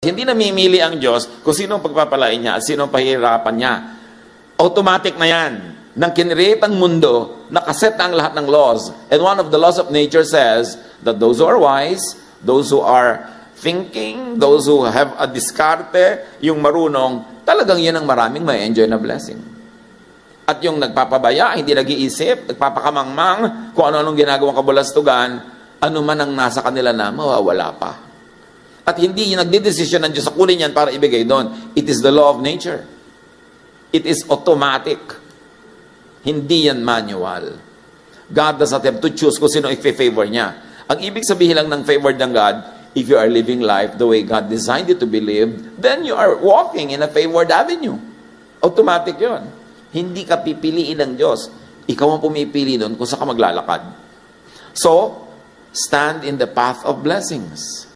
Hindi namimili ang Diyos kung sino ang pagpapalain niya at sino ang pahihirapan niya. Automatic na yan. Nang kinreate ang mundo, nakaset na ang lahat ng laws. And one of the laws of nature says that those who are wise, those who are thinking, those who have a diskarte, yung marunong, talagang yun ang maraming may enjoy na blessing. At yung nagpapabaya, hindi nag-iisip, nagpapakamangmang, kung ano-anong ginagawang kabulastugan, ano man ang nasa kanila na mawawala pa. At hindi yung nagdidesisyon ng Diyos sa kunin yan para ibigay doon. It is the law of nature. It is automatic. Hindi yan manual. God does not have to choose kung sino i-favor niya. Ang ibig sabihin lang ng favor ng God, if you are living life the way God designed it to be lived, then you are walking in a favored avenue. Automatic yun. Hindi ka pipiliin ng Diyos. Ikaw ang pumipili doon kung saan ka maglalakad. So, stand in the path of blessings.